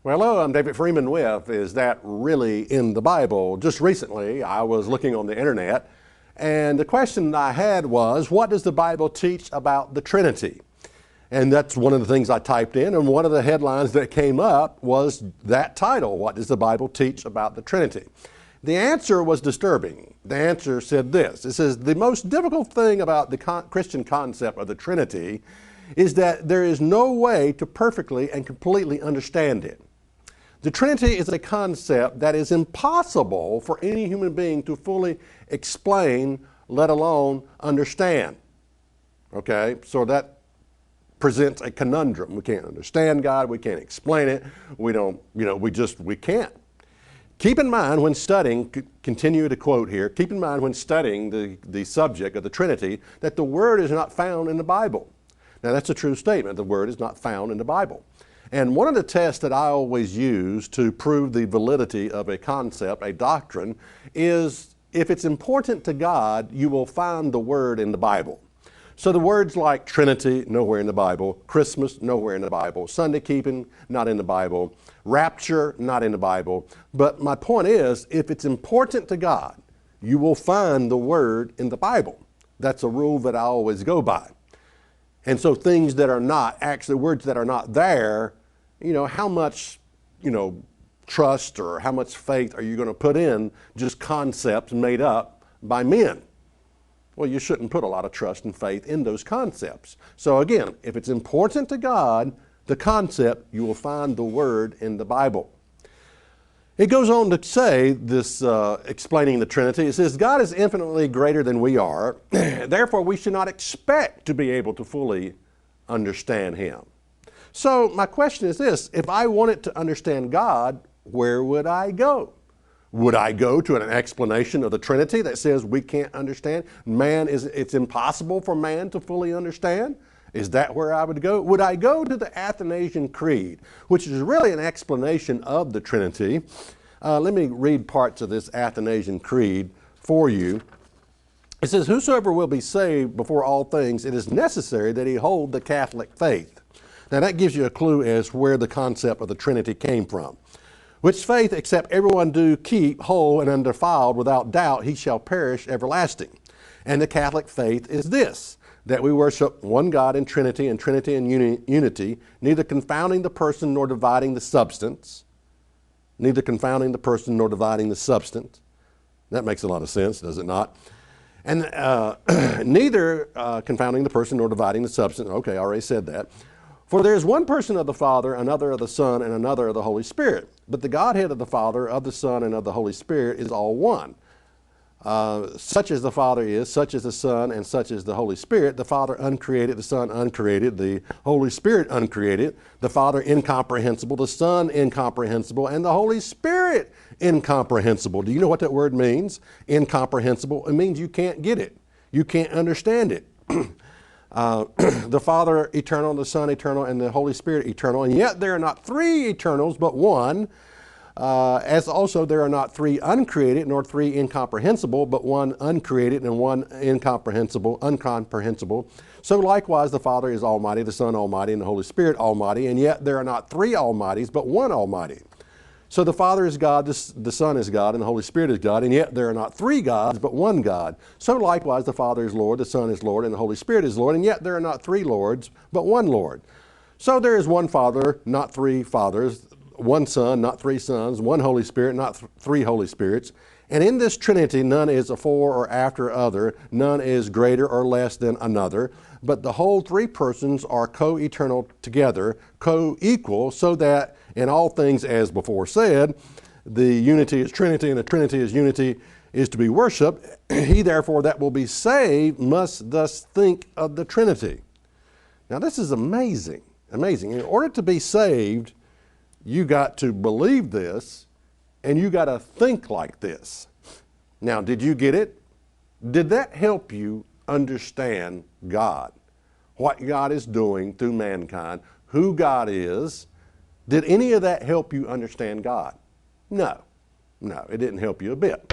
Well, hello, I'm David Freeman with Is That Really in the Bible? Just recently, I was looking on the internet, and the question I had was, what does the Bible teach about the Trinity? And that's one of the things I typed in, and one of the headlines that came up was that title, what does the Bible teach about the Trinity? The answer was disturbing. The answer said this. It says, the most difficult thing about the Christian concept of the Trinity is that there is no way to perfectly and completely understand it. The Trinity is a concept that is impossible for any human being to fully explain, let alone understand. Okay, so that presents a conundrum. We can't understand God, we can't explain it, we can't. Keep in mind when studying, continue to quote here, keep in mind when studying the subject of the Trinity that the word is not found in the Bible. Now that's a true statement, the word is not found in the Bible. And one of the tests that I always use to prove the validity of a concept, a doctrine, is if it's important to God, you will find the word in the Bible. So the words like Trinity, nowhere in the Bible, Christmas, nowhere in the Bible, Sunday keeping, not in the Bible, rapture, not in the Bible. But my point is, if it's important to God, you will find the word in the Bible. That's a rule that I always go by. And so things that are not, actually words that are not there, how much, trust or how much faith are you going to put in just concepts made up by men? Well, you shouldn't put a lot of trust and faith in those concepts. So again, if it's important to God, the concept, you will find the word in the Bible. It goes on to say, this explaining the Trinity, it says, God is infinitely greater than we are, therefore we should not expect to be able to fully understand Him. So my question is this, if I wanted to understand God, where would I go? Would I go to an explanation of the Trinity that says we can't understand? It's impossible for man to fully understand? Is that where I would go? Would I go to the Athanasian Creed, which is really an explanation of the Trinity? Let me read parts of this Athanasian Creed for you. It says, whosoever will be saved before all things, it is necessary that he hold the Catholic faith. Now that gives you a clue as where the concept of the Trinity came from. Which faith, except everyone do keep whole and undefiled, without doubt he shall perish everlasting. And the Catholic faith is this, that we worship one God in Trinity and Trinity in unity, neither confounding the person nor dividing the substance. Neither confounding the person nor dividing the substance. That makes a lot of sense, does it not? And neither confounding the person nor dividing the substance. Okay, I already said that. For there is one person of the Father, another of the Son, and another of the Holy Spirit. But the Godhead of the Father, of the Son, and of the Holy Spirit is all one. Such as the Father is, such is the Son, and such is the Holy Spirit. The Father uncreated, the Son uncreated, the Holy Spirit uncreated, the Father incomprehensible, the Son incomprehensible, and the Holy Spirit incomprehensible. Do you know what that word means? Incomprehensible. It means you can't get it. You can't understand it. The Father eternal, the Son eternal, and the Holy Spirit eternal. And yet there are not three eternals, but one. As also there are not three uncreated, nor three incomprehensible, but one uncreated and one incomprehensible. So likewise the Father is Almighty, the Son Almighty, and the Holy Spirit Almighty. And yet there are not three Almighties, but one Almighty. So the Father is God, the Son is God, and the Holy Spirit is God, and yet there are not three gods, but one God. So likewise the Father is Lord, the Son is Lord, and the Holy Spirit is Lord, and yet there are not three Lords, but one Lord. So there is one Father, not three fathers, one Son, not three sons, one Holy Spirit, not three Holy Spirits. And in this Trinity, none is afore or after other, none is greater or less than another, but the whole three persons are co-eternal together, co-equal, so that in all things as before said, the unity is Trinity and the Trinity is unity is to be worshiped. He therefore that will be saved must thus think of the Trinity. Now this is amazing, amazing. In order to be saved, you got to believe this and you got to think like this. Now, did you get it? Did that help you understand God? What God is doing through mankind, who God is? Did any of that help you understand God? No, it didn't help you a bit.